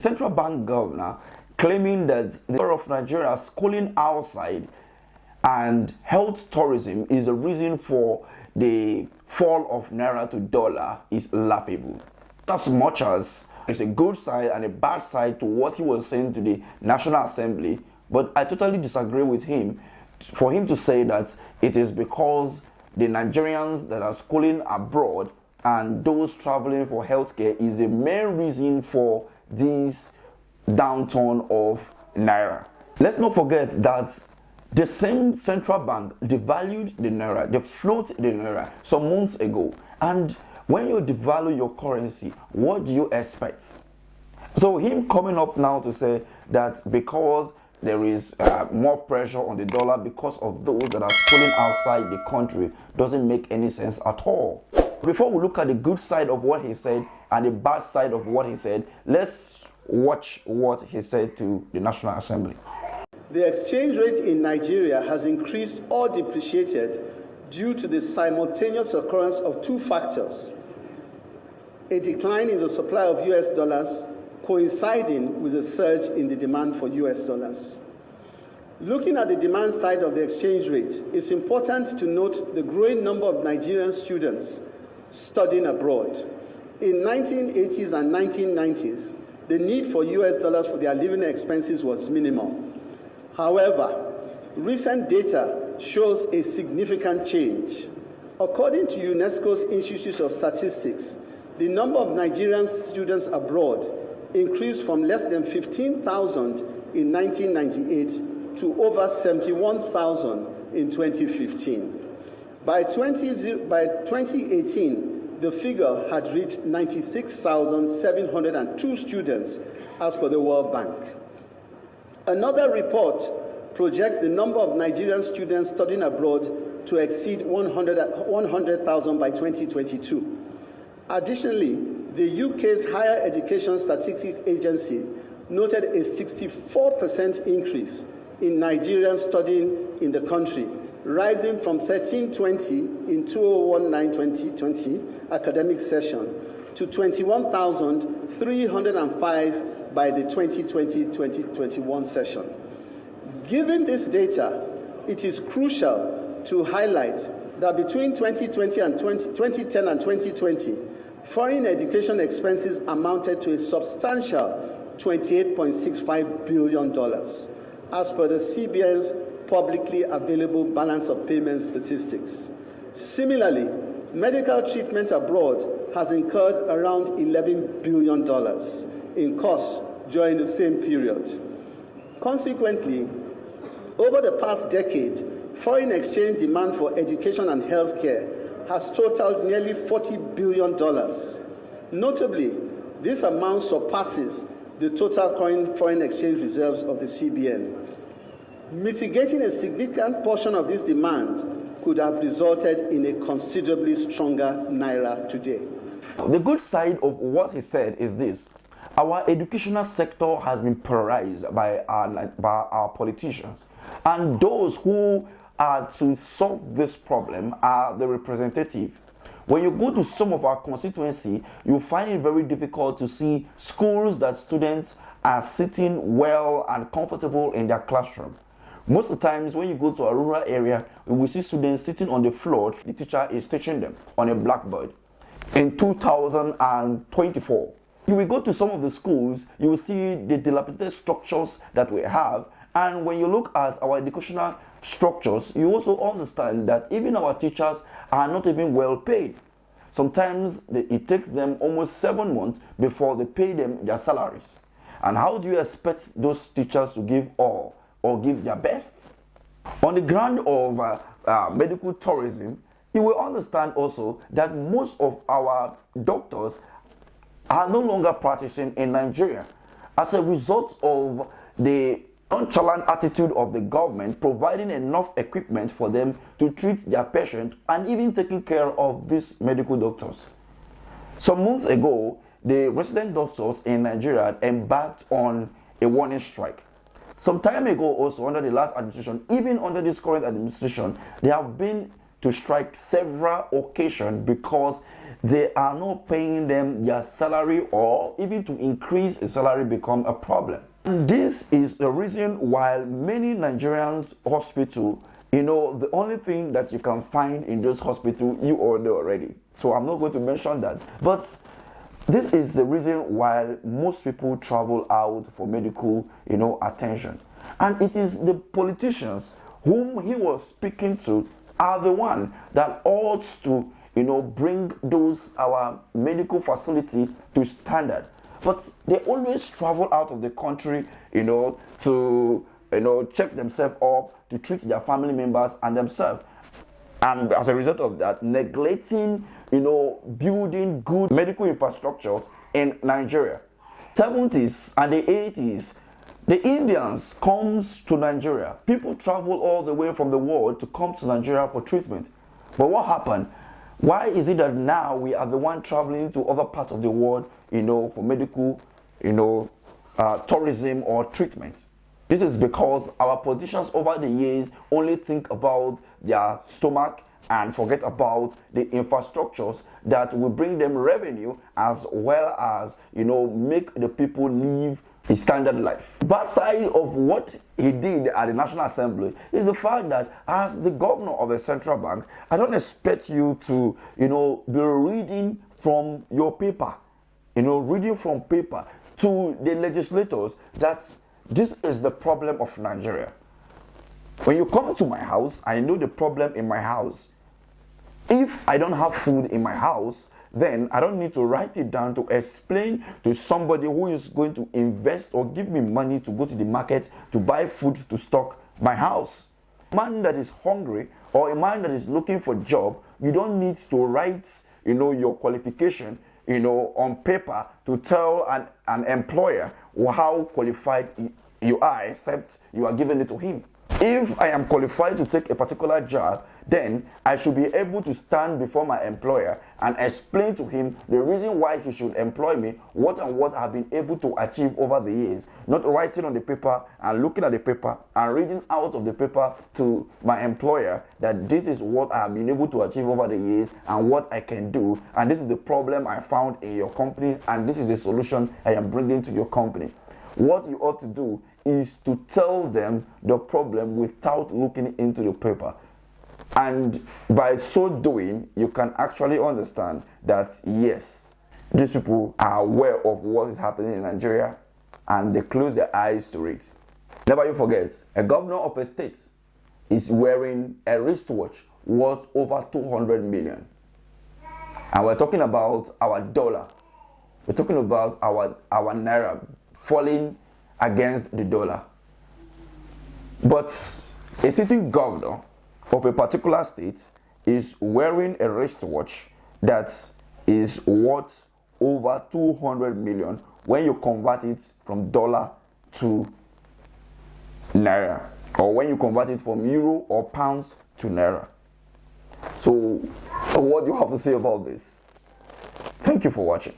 Central Bank governor claiming that the number of Nigerians schooling outside and health tourism is the reason for the fall of naira to dollar is laughable. As much as there's a good side and a bad side to what he was saying to the National Assembly, but I totally disagree with him for him to say that it is because the Nigerians that are schooling abroad and those traveling for healthcare is the main reason for this downturn of naira. Let's not forget that the same central bank devalued the naira, they floated the naira some months ago. And when you devalue your currency, what do you expect? So him coming up now to say that because there is more pressure on the dollar because of those that are schooling outside the country doesn't make any sense at all. Before we look at the good side of what he said and the bad side of what he said, let's watch what he said to the National Assembly. The exchange rate in Nigeria has increased or depreciated due to the simultaneous occurrence of two factors: a decline in the supply of US dollars coinciding with a surge in the demand for US dollars. Looking at the demand side of the exchange rate, it's important to note the growing number of Nigerian students studying abroad. In 1980s and 1990s, the need for US dollars for their living expenses was minimal. However, recent data shows a significant change. According to UNESCO's Institute of Statistics, the number of Nigerian students abroad increased from less than 15,000 in 1998 to over 71,000 in 2015. By 2018, the figure had reached 96,702 students, as per the World Bank. Another report projects the number of Nigerian students studying abroad to exceed 100,000 by 2022. Additionally, the UK's Higher Education Statistics Agency noted a 64% increase in Nigerians studying in the country, rising from 1,320 in 2019-2020 academic session to 21,305 by the 2020-2021 session. Given this data, it is crucial to highlight that between 2010 and 2020, foreign education expenses amounted to a substantial $28.65 billion, as per the C.B.N's publicly available balance of payments statistics. Similarly, medical treatment abroad has incurred around $11 billion in costs during the same period. Consequently, over the past decade, foreign exchange demand for education and healthcare has totaled nearly $40 billion. Notably, this amount surpasses the total current foreign exchange reserves of the C.B.N. Mitigating a significant portion of this demand could have resulted in a considerably stronger naira today. The good side of what he said is this: our educational sector has been polarized by our politicians, and those who are to solve this problem are the representative. When you go to some of our constituency, you find it very difficult to see schools that students are sitting well and comfortable in their classroom. Most of the times when you go to a rural area, you will see students sitting on the floor. The teacher is teaching them on a blackboard. In 2024, you will go to some of the schools, you will see the dilapidated structures that we have. And when you look at our educational structures, you also understand that even our teachers are not even well paid. Sometimes it takes them almost 7 months before they pay them their salaries. And how do you expect those teachers to give all or give their best? On the ground of medical tourism, you will understand also that most of our doctors are no longer practicing in Nigeria as a result of the nonchalant attitude of the government providing enough equipment for them to treat their patient and even taking care of these medical doctors. Some months ago, the resident doctors in Nigeria embarked on a warning strike. Some time ago also, under the last administration, even under this current administration, there have been to strike several occasions because they are not paying them their salary, or even to increase a salary become a problem. And this is the reason why many Nigerians hospital, the only thing that you can find in those hospitals, you order already. So I'm not going to mention that. But this is the reason why most people travel out for medical, attention. And it is the politicians whom he was speaking to are the one that ought to, bring our medical facility to standard. But they always travel out of the country, to, check themselves up, to treat their family members and themselves. And as a result of that, neglecting, building good medical infrastructures in Nigeria. 70s and the 80s, the Indians comes to Nigeria. People travel all the way from the world to come to Nigeria for treatment. But what happened? Why is it that now we are the one traveling to other parts of the world, for medical, tourism or treatment? This is because our politicians over the years only think about their stomach and forget about the infrastructures that will bring them revenue, as well as, make the people live a standard life. Bad side of what he did at the National Assembly is the fact that as the governor of the central bank, I don't expect you to, be reading from your paper, reading from paper to the legislators that this is the problem of Nigeria. When you come to my house, I know the problem in my house. If I don't have food in my house, then I don't need to write it down to explain to somebody who is going to invest or give me money to go to the market to buy food to stock my house. A man that is hungry or a man that is looking for a job, you don't need to write, your qualification, on paper to tell an employer how qualified you are, except you are giving it to him. If I am qualified to take a particular job, then I should be able to stand before my employer and explain to him the reason why he should employ me, what I've been able to achieve over the years. Not writing on the paper and looking at the paper and reading out of the paper to my employer that this is what I have been able to achieve over the years and what I can do, and this is the problem I found in your company, and this is the solution I am bringing to your company. What you ought to do is to tell them the problem without looking into the paper. And by so doing, you can actually understand that yes, these people are aware of what is happening in Nigeria and they close their eyes to it. Never you forget, a governor of a state is wearing a wristwatch worth over 200 million. And we're talking about our dollar. We're talking about our naira falling against the dollar. But a sitting governor of a particular state is wearing a wristwatch that is worth over 200 million when you convert it from dollar to naira, or when you convert it from euro or pounds to naira. So what do you have to say about this? Thank you for watching.